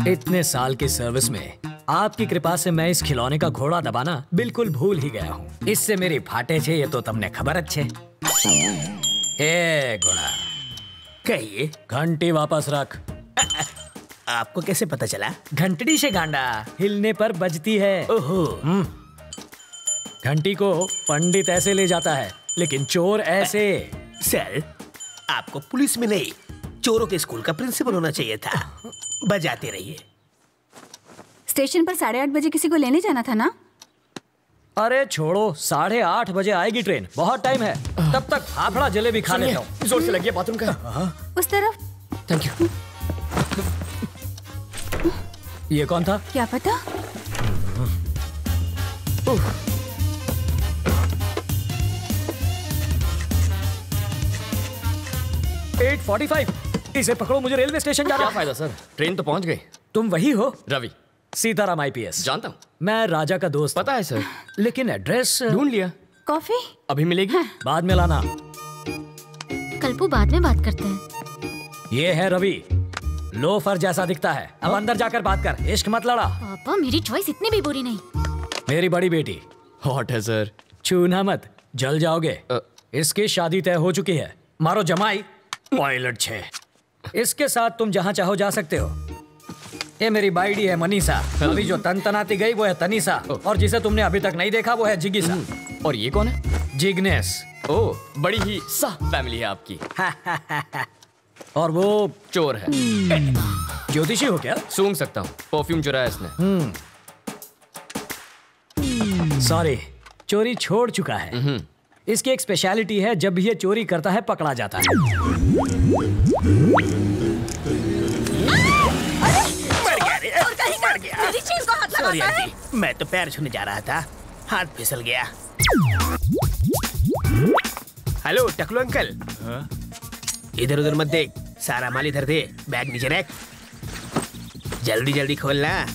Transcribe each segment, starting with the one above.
इतने साल की सर्विस में आपकी कृपा से मैं इस खिलौने का घोड़ा दबाना बिल्कुल भूल ही गया हूँ। इससे मेरी फाटे छे ये तो तुमने खबर अच्छे। ए घोड़ा, कहिए। घंटी वापस रख। आपको कैसे पता चला? घंटड़ी से गांडा हिलने पर बजती है। ओहो। घंटी को पंडित ऐसे ले जाता है, लेकिन चोर ऐसे। सर, आपको पुलिस में नहीं, चोरों के स्कूल का प्रिंसिपल होना चाहिए था। बजाते रहिए। स्टेशन पर 8:30 बजे किसी को लेने जाना था ना? अरे छोड़ो, 8:30 बजे आएगी ट्रेन, बहुत टाइम है। तब तक फाफड़ा जलेबी खा लेता हूँ। जोर से लगी है बाथरूम का। उस तरफ। Thank you. ये कौन था? क्या पता। 8:45। इसे पकड़ो, मुझे रेलवे स्टेशन जाना। क्या फायदा सर, ट्रेन तो पहुंच गई। तुम वही हो? रवि। सीताराम IPS। जानता हूँ। मैं राजा का दोस्त। पता है सर, लेकिन एड्रेस ढूंढ लिया। कॉफी अभी मिलेगी? बाद में लाना। कल्पू, बाद में बात करते हैं। ये है रवि, लोफर जैसा दिखता है। अब अंदर जाकर बात कर, इश्क मत लड़ा। पापा, मेरी चॉइस इतनी भी बुरी नहीं। मेरी बड़ी बेटी। हॉट है सर। छूना मत, जल जाओगे। इसकी शादी तय हो चुकी है। मारो जमाई, टॉयलेट 6। इसके साथ तुम जहाँ चाहो जा सकते हो। ये मेरी बाइडी है मनीषा। अभी जो तनाती गई वो है तनीषा, और जिसे तुमने अभी तक नहीं देखा वो है जिगीसा। और ये कौन है? जिग्नेस। ओह, बड़ी ही साफ फैमिली है आपकी। और वो चोर है। ज्योतिषी हो क्या? सूंघ सकता हूँ, परफ्यूम चुराया इसने। सॉरी, चोरी छोड़ चुका है। इसकी एक स्पेशलिटी है, जब भी ये चोरी करता है पकड़ा जाता है। मर गया। मेरी चीज को हाथ लगाता है। मैं तो पैर छूने जा रहा था, हाथ फिसल गया। हेलो टकलू अंकल। इधर उधर मत देख, सारा माल इधर दे। बैग नीचे रख, जल्दी जल्दी खोलना।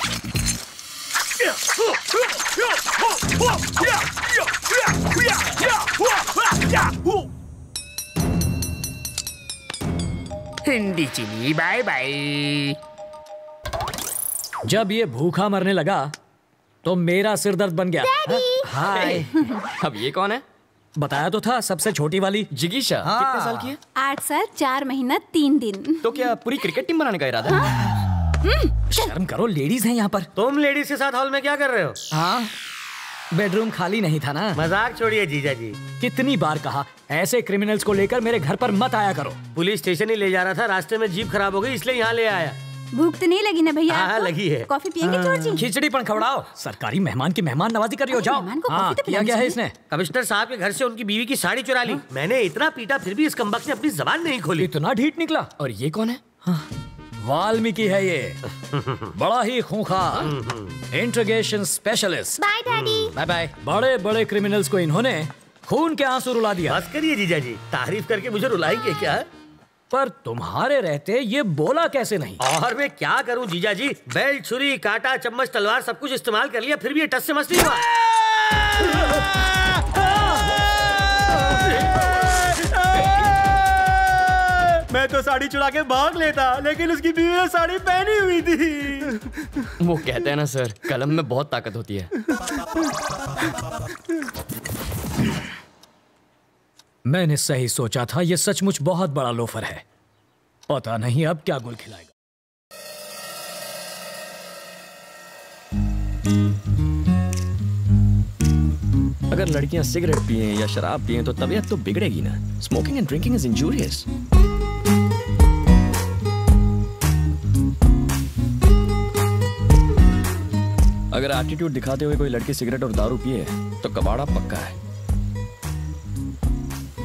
हिंदी चीनी बाय बाय। जब ये भूखा मरने लगा तो मेरा सिर दर्द बन गया। हाय। अब ये कौन है? बताया तो था, सबसे छोटी वाली जिगीशा। कितने साल की है? 8 साल 4 महीना 3 दिन। तो क्या पूरी क्रिकेट टीम बनाने का इरादा है? शर्म करो, लेडीज हैं यहाँ पर। तुम लेडीज के साथ हॉल में क्या कर रहे हो? हाँ, बेडरूम खाली नहीं था ना। मजाक छोड़िए जीजा जी। कितनी बार कहा, ऐसे क्रिमिनल्स को लेकर मेरे घर पर मत आया करो। पुलिस स्टेशन ही ले जा रहा था, रास्ते में जीप खराब हो गई, इसलिए यहाँ ले आया। भूख तो नहीं लगी ना भैया? हाँ, लगी है। कॉफी पियेंगे चोर जी? खिचड़ी पण खवड़ाओ। सरकारी मेहमान की मेहमान नवाजी कर रही हो, जाओ। मेहमान को हाँ, कॉफी तो किया पिलानी गया है चाहिए। इसने। कमिश्नर साहब के घर से उनकी बीवी की साड़ी चुरा ली। मैंने इतना पीटा, फिर भी इस कमबख्त ने अपनी जबान नहीं खोली। इतना ढीठ निकला। और ये कौन है? वाल्मीकि है ये, बड़ा ही खूंखार interrogation specialist. Bye daddy. Bye bye. बड़े बड़े क्रिमिनल्स को इन्होंने खून के आंसू रुला दिया। बस करिए जीजा जी, तारीफ करके मुझे रुलाएंगे क्या? पर तुम्हारे रहते ये बोला कैसे नहीं? और मैं क्या करूं जीजा जी, बेल्ट, छुरी, कांटा, चम्मच, तलवार सब कुछ इस्तेमाल कर लिया, फिर भी ये टस से मस नहीं हुआ। मैं तो साड़ी चुरा के भाग लेता, लेकिन उसकी बीवी ने साड़ी पहनी हुई थी। वो कहते हैं ना सर, कलम में बहुत ताकत होती है। मैंने सही सोचा था, ये सचमुच बहुत बड़ा लोफर है। पता नहीं अब क्या गुल खिलाएगा। अगर लड़कियां सिगरेट पिए या शराब पिए तो तबीयत तो बिगड़ेगी ना। Smoking and drinking is injurious. अगर एटीट्यूड दिखाते हुए कोई लड़की सिगरेट और दारू पिए तो कबाड़ा पक्का है।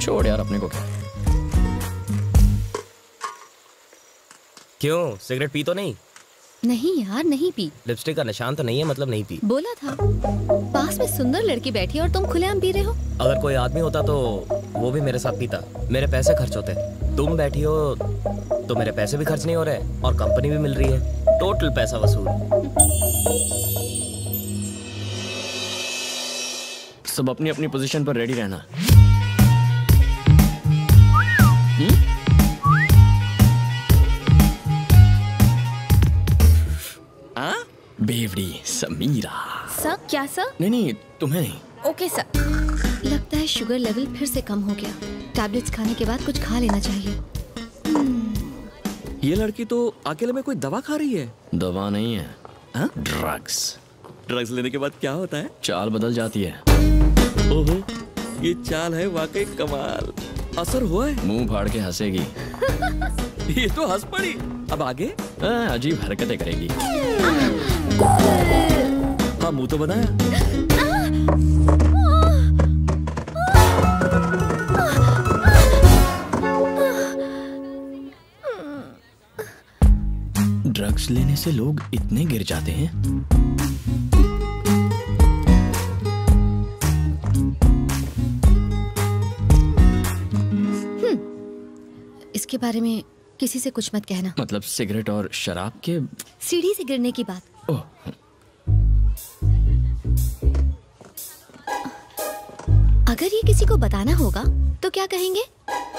छोड़ यार, अपने को क्या। क्यों, सिगरेट पी तो नहीं? नहीं यार, नहीं पी। लिपस्टिक का निशान तो नहीं है, मतलब नहीं पी। बोला था। पास में सुंदर लड़की बैठी और तुम खुलेआम पी रहे हो। अगर कोई आदमी होता तो वो भी मेरे साथ पीता, मेरे पैसे खर्च होते। तुम बैठी हो तो मेरे पैसे भी खर्च नहीं हो रहे और कंपनी भी मिल रही है, टोटल पैसा वसूल। सब अपनी अपनी पोजीशन पर रेडी रहना। बेवड़ी समीरा। सर क्या सर? नहीं तुम्हें नहीं। Okay sir. लगता है शुगर लेवल फिर से कम हो गया। टैबलेट्स खाने के बाद कुछ खा लेना चाहिए। ये लड़की तो अकेले में कोई दवा खा रही है। दवा नहीं है, हाँ? ड्रग्स लेने के बाद क्या होता है? चाल बदल जाती है। ओहो, ये चाल है वाकई कमाल। असर हुआ है? मुंह फाड़ के हंसेगी। ये तो हंस पड़ी। अब आगे? अजीब हरकतें करेगी। हाँ, मुंह तो बनाया। ड्रग्स लेने से लोग इतने गिर जाते हैं। इसके बारे में किसी से कुछ मत कहना। मतलब सिगरेट और शराब के? सीढ़ी से गिरने की बात। ओह। अगर ये किसी को बताना होगा तो क्या कहेंगे?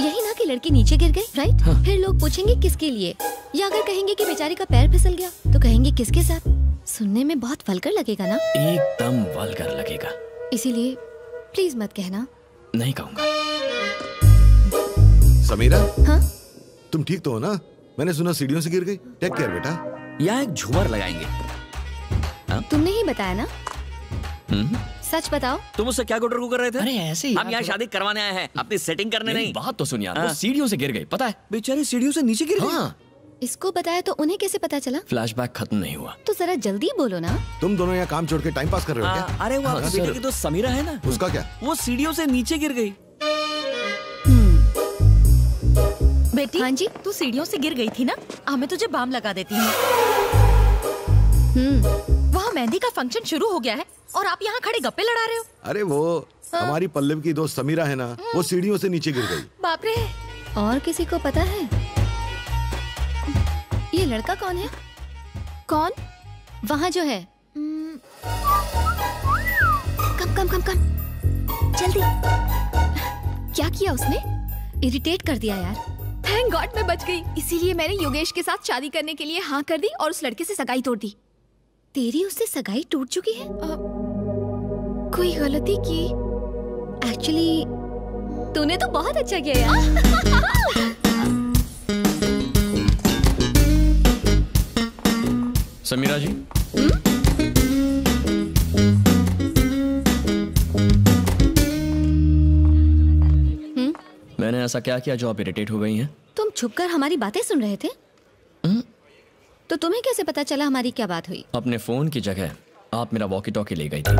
यही ना कि लड़की नीचे गिर गई, राइट? हाँ। फिर लोग पूछेंगे किसके लिए, या अगर कहेंगे कि बेचारी का पैर फिसल गया तो कहेंगे किसके साथ? सुनने में बहुत वल्गर लगेगा ना? एकदम वल्गर लगेगा। इसीलिए प्लीज मत कहना। नहीं कहूंगा। समीरा, हाँ? तुम ठीक तो हो ना? मैंने सुना सीढ़ियों से गिर गई। टेक केयर बेटा। या एक झूमर लगाएंगे। तुमने ही बताया ना? सच बताओ। तुम उससे क्या गुटर कर रहे थे? अरे ऐसे ही। हम यहाँ शादी करवाने आए हैं, अपनी सेटिंग करने नहीं। बात तो सुन यार, वो सीढ़ियों से गिर गई, पता है? बेचारी सीढ़ियों से नीचे गिर गई। हाँ। इसको बताया तो उन्हें कैसे पता चला? फ्लैशबैक खत्म नहीं हुआ। तो जरा जल्दी बोलो ना। तुम दोनों यहाँ काम छोड़ के टाइम पास कर रहे हो क्या? अरे वो आपकी बेटी की तो समीरा है ना, उसका क्या? वो सीढ़ियों से नीचे गिर गई। बेटी, हाँ जी? तू सीढ़ियों से गिर गई थी ना? मैं तुझे बाम लगा देती हूँ। वहाँ मेहंदी का फंक्शन शुरू हो गया है और आप यहाँ खड़े गप्पे लड़ा रहे हो। अरे वो हमारी पल्लव की दोस्त समीरा है ना, वो सीढ़ियों से नीचे गिर गई। बाप रे। और किसी को पता है ये लड़का कौन है? कौन? वहाँ जो है। कम कम कम कम, जल्दी। क्या किया उसने? इरिटेट कर दिया यार। थैंक गॉड मैं बच गई। इसीलिए मैंने योगेश के साथ शादी करने के लिए हाँ कर दी और उस लड़के से सगाई तोड़ दी। तेरी उससे सगाई टूट चुकी है? कोई गलती की? एक्चुअली तूने तो बहुत अच्छा किया यार। समीरा जी, मैंने ऐसा क्या किया जो आप इरिटेट हो गई हैं? तुम छुपकर हमारी बातें सुन रहे थे? तो तुम्हें कैसे पता चला हमारी क्या बात हुई? अपने फोन की जगह आप मेरा वॉकी टॉकी ले गई थी।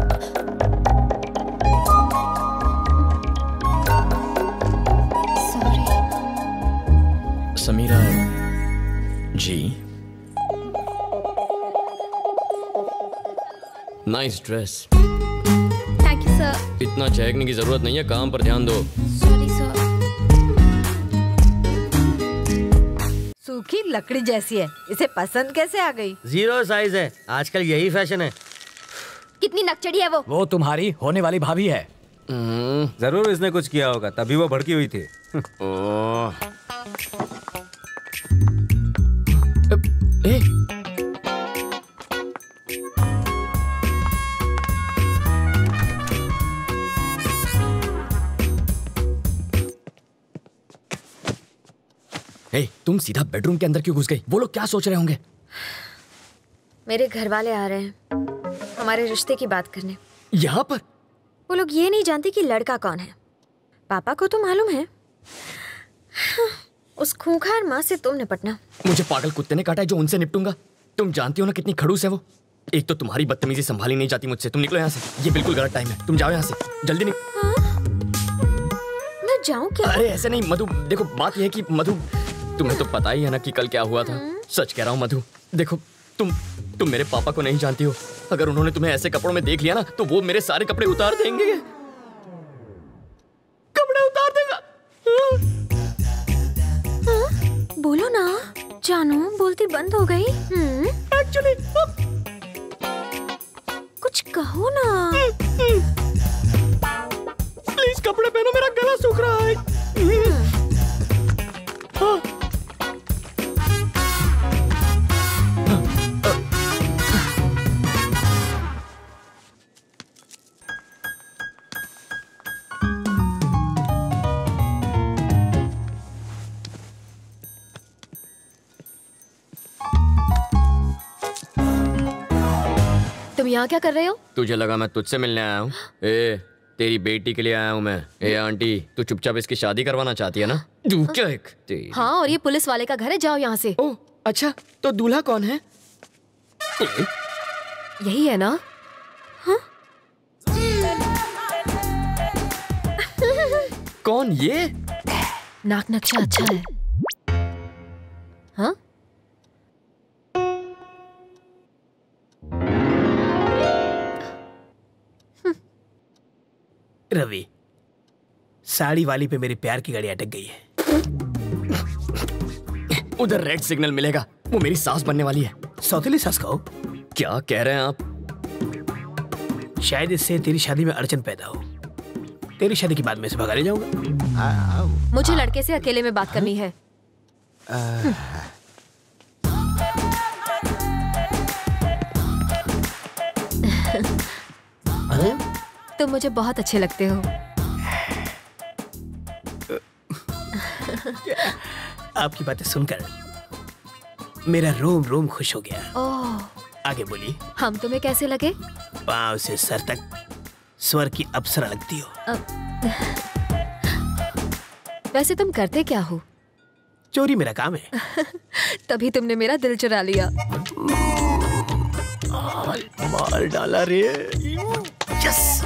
Sorry. Samira ji, nice dress. Thank you sir. इतना चहकने की जरूरत नहीं है, काम पर ध्यान दो। Sorry sir. सूखी लकड़ी जैसी है, इसे पसंद कैसे आ गई? 0 साइज है, आजकल यही फैशन है। कितनी नकचड़ी है वो? वो तुम्हारी होने वाली भाभी है। जरूर इसने कुछ किया होगा, तभी वो भड़की हुई थी। ए, तुम सीधा बेडरूम के अंदर क्यों घुस गई? वो लोग क्या सोच रहे होंगे? मेरे घर वाले आ रहे हैं हमारे रिश्ते की बात करने। यहाँ पर? वो लोग ये नहीं जानते कि लड़का कौन है। पापा को तो मालूम है। उस खूंखार माँ से तुम निपटना। मुझे पागल कुत्ते ने काटा है जो उनसे निपटूंगा। तुम जानती हो ना कितनी खड़ूस है वो। एक तो तुम्हारी बदतमीजी संभाली नहीं जाती मुझसे। तुम निकलो यहाँ से, ये बिल्कुल गलत टाइम है। तुम जाओ यहाँ से, जल्दी मैं जाऊँ क्या? अरे ऐसे नहीं मधु, देखो बात यह है कि मधु, तुम्हें तो पता ही है ना कि कल क्या हुआ था। सच कह रहा हूँ मधु, देखो तुम मेरे पापा को नहीं जानती हो। अगर उन्होंने तुम्हें ऐसे कपड़ों में देख लिया ना तो वो मेरे सारे कपड़े उतार देंगे। कपड़े उतार देगा। बोलो ना जानू, बोलती बंद हो गई। एक्चुअली कुछ कहो ना। प्लीज कपड़े पहनो, मेरा गला सूख रहा है। तुम यहाँ क्या कर रहे हो? तुझे लगा मैं तुझसे मिलने आया हूँ? ए, तेरी बेटी के लिए आया हूँ मैं। ए आंटी, तू चुपचाप इसकी शादी करवाना चाहती है ना? तू क्या एक हाँ, और ये पुलिस वाले का घर है, जाओ यहाँ से। ओह अच्छा, तो दूल्हा कौन है? यही है ना? हाँ? कौन ये? नाक नक्शा अच्छा है। हाँ? रवि, साड़ी वाली पे मेरे प्यार की गाड़ी अटक गई है। उधर रेड सिग्नल मिलेगा, वो मेरी सास बनने वाली है। सौतेली सास कहो? क्या कह रहे हैं आप? शायद इससे तेरी शादी में अड़चन पैदा हो। तेरी शादी के बाद मैं इसे भगा ले जाऊंगा। मुझे लड़के से अकेले में बात करनी है। तुम मुझे बहुत अच्छे लगते हो। आपकी बातें सुनकर मेरा रोम रोम खुश हो गया। ओह, आगे बोलिए। हम तुम्हें कैसे लगे? पाँव से सर तक स्वर की अप्सरा लगती हो। वैसे तुम करते क्या हो? चोरी मेरा काम है। तभी तुमने मेरा दिल चुरा लिया। मार डाला रे। यस।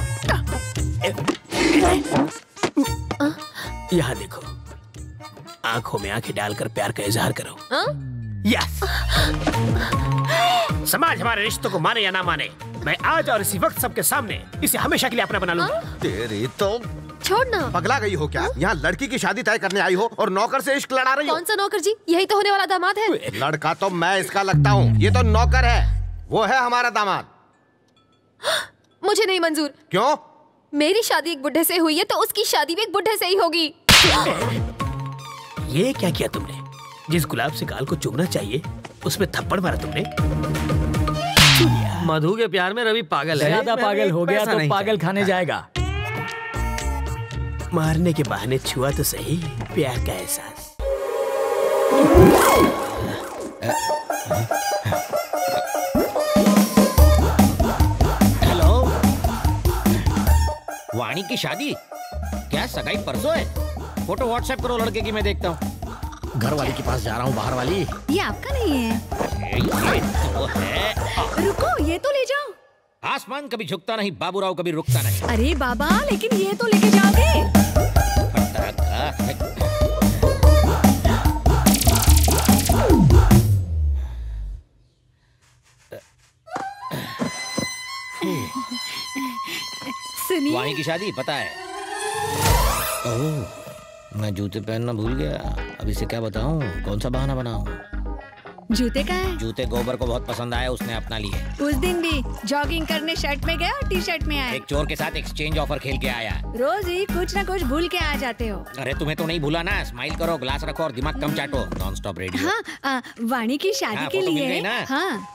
यहाँ देखो, आंखों में आंखें डालकर प्यार का इजहार करो। यस। समाज हमारे रिश्तों को माने या ना माने, मैं आज और इसी वक्त सबके सामने इसे हमेशा के लिए अपना बना लूंगा। तेरी तो छोड़ना। पगला गई हो क्या? यहाँ लड़की की शादी तय करने आई हो और नौकर से इश्क लड़ा रही हो। कौन सा नौकर जी? यही तो होने वाला दामाद है। लड़का तो मैं इसका लगता हूँ, ये तो नौकर है। वो है हमारा दामाद। मुझे नहीं मंजूर। क्यों? मेरी शादी एक बुढ़े से हुई है तो उसकी शादी भी एक बुढ़े से ही होगी। ये क्या किया तुमने? जिस गुलाब से गाल को चूमना चाहिए उसमें थप्पड़ मारा तुमने। मधु के प्यार में रवि पागल है। ज्यादा पागल हो गया तो पागल खाने जाएगा। मारने के बहाने छुआ तो सही प्यार का एहसास। हेलो, वाणी की शादी? क्या सगाई परसों है? फोटो व्हाट्सएप करो लड़के की, मैं देखता हूँ। घर वाली के पास जा रहा हूँ, बाहर वाली। ये आपका नहीं है। ये तो है। रुको, ये तो ले जाओ। आसमान कभी झुकता नहीं, बाबूराव कभी रुकता नहीं। अरे बाबा, लेकिन ये तो लेके जाओगे। सुनिए, वाणी की शादी पता है? ओह, मैं जूते पहनना भूल गया। अब इसे क्या बताऊं? कौन सा बहाना बनाऊं? जूते का है? जूते गोबर को बहुत पसंद आए, उसने अपना लिए। उस दिन भी जॉगिंग करने शर्ट में गया और टी शर्ट में आया। एक चोर के साथ एक्सचेंज ऑफर खेल के आया। रोज ही कुछ ना कुछ भूल के आ जाते हो। अरे तुम्हें तो नहीं भूला ना। स्माइल करो, ग्लास रखो और दिमाग कम चाटो। Non stop radio. हाँ, वाणी की शादी के फोटो मिल लिए गई ना? हाँ।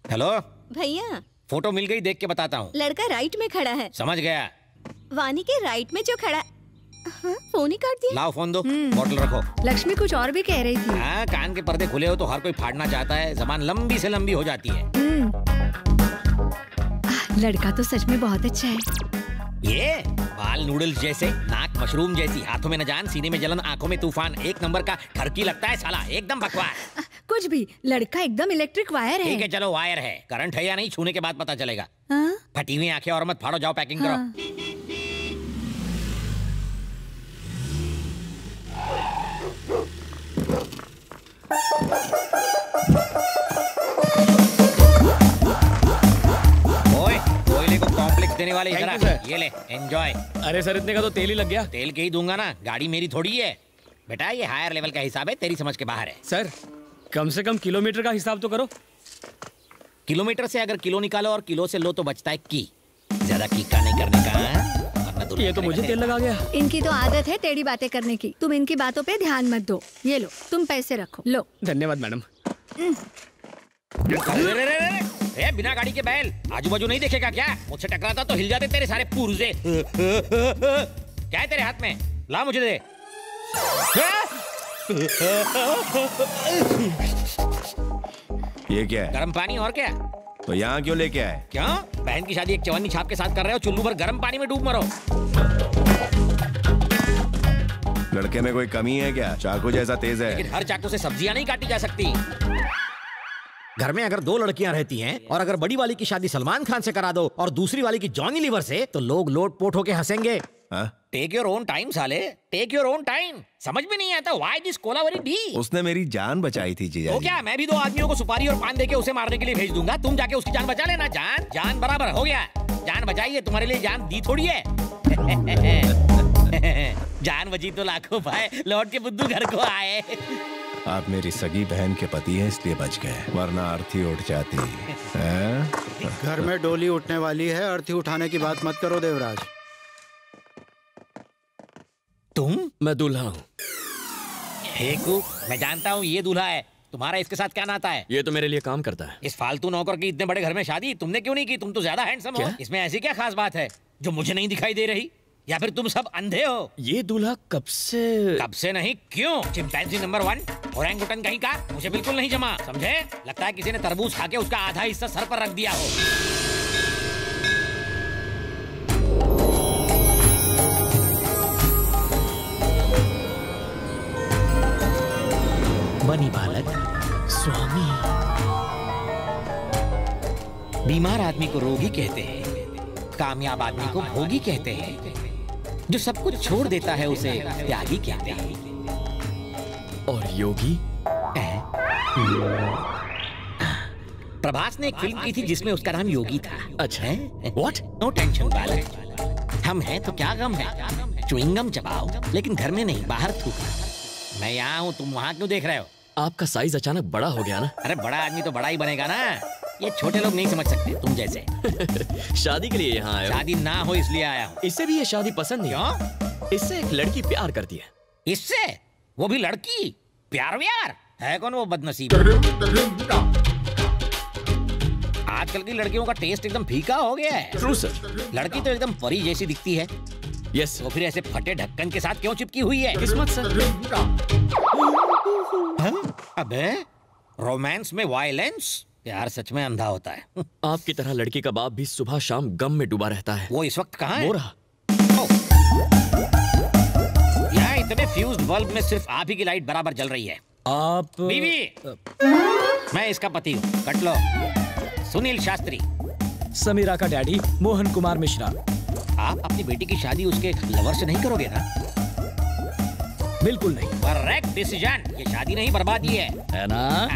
हेलो भैया, फोटो मिल गई, देख के बताता हूँ। लड़का राइट में खड़ा है। समझ गया। वाणी के राइट में जो खड़ा। हाँ, फोन ही काट दिया। लाओ फोन दो, बॉटल रखो। लक्ष्मी कुछ और भी कह रही थी। हाँ, कान के पर्दे खुले हो तो हर कोई फाड़ना चाहता है। जबान लंबी से लंबी हो जाती है। लड़का तो सच में बहुत अच्छा है। ये बाल नूडल्स जैसे, नाक मशरूम जैसी, हाथों में न जान, सीने में जलन, आंखों में तूफान, एक नंबर का ठरकी लगता है साला, एकदम बकवास। कुछ भी, लड़का एकदम इलेक्ट्रिक वायर है। ठीक है चलो, वायर है। करंट है या नहीं छूने के बाद पता चलेगा। हाँ? फटी हुई आंखें और मत फाड़ो, जाओ पैकिंग करो। हाँ। ओए, कोयले को कॉम्प्लेक्स देने वाले इधर आ। ये ले, एंजॉय। अरे सर, इतने का तो तेल ही लग गया। तेल के ही दूंगा ना, गाड़ी मेरी थोड़ी है बेटा। ये हायर लेवल का हिसाब है, तेरी समझ के बाहर है। सर, कम से कम किलोमीटर का हिसाब तो करो। किलोमीटर से अगर किलो निकालो और किलो से लो तो बचता है की। ज्यादा कीका नहीं करने का। ये तो मुझे तेल लगा गया। इनकी तो आदत है टेढ़ी बातें करने की। तुम इनकी बातों पे ध्यान मत दो। ये लो, तुम पैसे रखो। लो। धन्यवाद मैडम। ए, बिना गाड़ी के बैल, आजू बाजू नहीं देखेगा क्या? मुझसे टकराता तो हिल जाते तेरे सारे पुर्जे। क्या है तेरे हाथ में? ला मुझे दे। ये क्या है? गर्म पानी और क्या? तो यहाँ क्यों लेके आए? क्यों? बहन की शादी एक चवन्नी छाप के साथ कर रहे हो, चुल्लू भर गर्म पानी में डूब मरो। लड़के में कोई कमी है क्या? चाकू जैसा तेज है। लेकिन हर चाकू से सब्जियां नहीं काटी जा सकती। घर में अगर 2 लड़कियां रहती हैं और अगर बड़ी वाली की शादी सलमान खान से करा दो और दूसरी वाली की जॉनी लीवर से, तो लोग लोट पोट होके हंसेंगे। टेक योर ओन टाइम साले, टेक योर ओन टाइम। समझ में नहीं आता व्हाई दिस कोलावेरी डी। उसने मेरी जान बचाई थी जीजा तो जी। क्या मैं भी 2 आदमियों को सुपारी और पान देके उसे मारने के लिए भेज दूंगा? तुम जाके उसकी जान बचा लेना। जान बराबर हो गया। जान बचाई है, तुम्हारे लिए जान दी थोड़ी है। जान बची तो लाखों पाए, लौट के बुद्धू घर को आए। आप मेरी सगी बहन के पति हैं इसलिए बच गए, वरना अर्थी उठ जाती है। घर में डोली उठने वाली है, अर्थी उठाने की बात मत करो देवराज। तुम? मैं दूल्हा हूँ। मैं जानता हूँ ये दूल्हा है। तुम्हारा इसके साथ क्या नाता है? ये तो मेरे लिए काम करता है। इस फालतू नौकर की इतने बड़े घर में शादी तुमने क्यों नहीं की? तुम तो ज्यादा हैंडसम हो। इसमें ऐसी क्या खास बात है जो मुझे नहीं दिखाई दे रही? या फिर तुम सब अंधे हो? ये दूल्हा कब से नहीं, क्यों? चिंपैंजी नंबर 1 ओरंगुटन कहीं का मुझे बिल्कुल नहीं जमा, समझे? लगता है किसी ने तरबूज खा के उसका आधा हिस्सा सर पर रख दिया हो। बनी बालक स्वामी। बीमार आदमी को रोगी कहते हैं, कामयाब आदमी को भोगी कहते हैं, जो सब कुछ छोड़ देता है उसे त्यागी कहते हैं। और योगी? प्रभास ने एक फिल्म की थी जिसमें उसका नाम योगी था। अच्छा है? What? नो टेंशन बालक, हम हैं तो क्या गम है। च्युइंगम चबाओ, लेकिन घर में नहीं, बाहर थूकना। मैं यहाँ हूँ, तुम वहाँ क्यों देख रहे हो? आपका साइज अचानक बड़ा हो गया ना। अरे बड़ा आदमी तो बड़ा ही बनेगा ना, ये छोटे लोग नहीं समझ सकते तुम जैसे। शादी के लिए यहाँ आया हूँ। शादी ना हो इसलिए आया हूँ। इससे भी ये शादी पसंद नहीं। क्यों? इससे एक लड़की प्यार करती है। इससे? वो भी लड़की? प्यार व्यार है कौन वो बदनसीब? आजकल की लड़कियों का टेस्ट एकदम फीका हो गया है। True sir. लड़की तो एकदम परी जैसी दिखती है। यस। तो फिर ऐसे फटे ढक्कन के साथ क्यों चिपकी हुई है? किस्मत सर। अबे रोमांस में वायलेंस? प्यार सच में अंधा होता है। आपकी तरह लड़की का बाप भी सुबह शाम गम में डूबा रहता है। वो इस वक्त कहाँ है? वो रहा। यहाँ इतने फ्यूज्ड बल्ब में सिर्फ आप ही की लाइट बराबर जल रही है। आप बीवी, मैं इसका पति हूँ, कट लो। सुनील शास्त्री। समीरा का डैडी मोहन कुमार मिश्रा। आप अपनी बेटी की शादी उसके लवर से नहीं करोगे ना? बिल्कुल नहीं। Correct decision. ये शादी नहीं, बर्बादी है ना?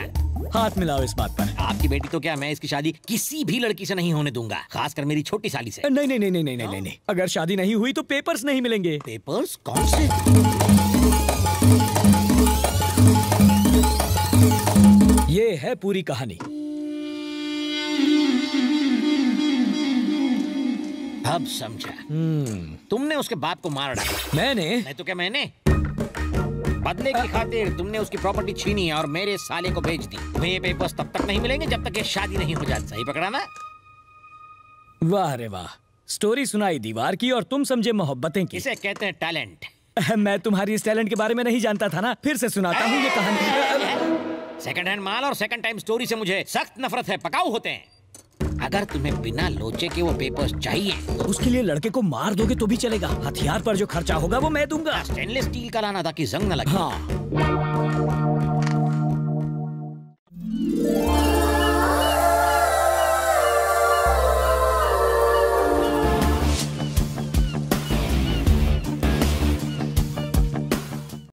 हाथ मिलाओ इस बात पर। आपकी बेटी तो क्या, मैं इसकी शादी किसी भी लड़की से नहीं होने दूंगा, खासकर मेरी छोटी साली से। नहीं नहीं नहीं नहीं नहीं नहीं नहीं। अगर शादी नहीं हुई तो पेपर्स नहीं मिलेंगे। पेपर्स? कौन से? ये है पूरी कहानी। अब समझा। तुमने उसके बाप को मार डाला। मैंने तो क्या मैंने? बदले की खातिर तुमने उसकी प्रॉपर्टी छीनी है और मेरे साले को बेच दी। तुम्हें ये पेपर्स तब तक नहीं मिलेंगे जब तक ये शादी नहीं हो जाती। सही पकड़ा ना? वाह रे वाह, स्टोरी सुनाई दीवार की और तुम समझे मोहब्बतें की। इसे कहते हैं टैलेंट। मैं तुम्हारी इस टैलेंट के बारे में नहीं जानता था ना, फिर से सुनाता हूँ ये कहानी। सेकंड हैंड माल और सेकंड टाइम स्टोरी से मुझे सख्त नफरत है, पकाऊ होते हैं। अगर तुम्हें बिना लोचे के वो पेपर्स चाहिए तो उसके लिए लड़के को मार दोगे तो भी चलेगा। हथियार पर जो खर्चा होगा वो मैं दूंगा। स्टेनलेस स्टील का लाना ताकि जंग न लगे। हाँ।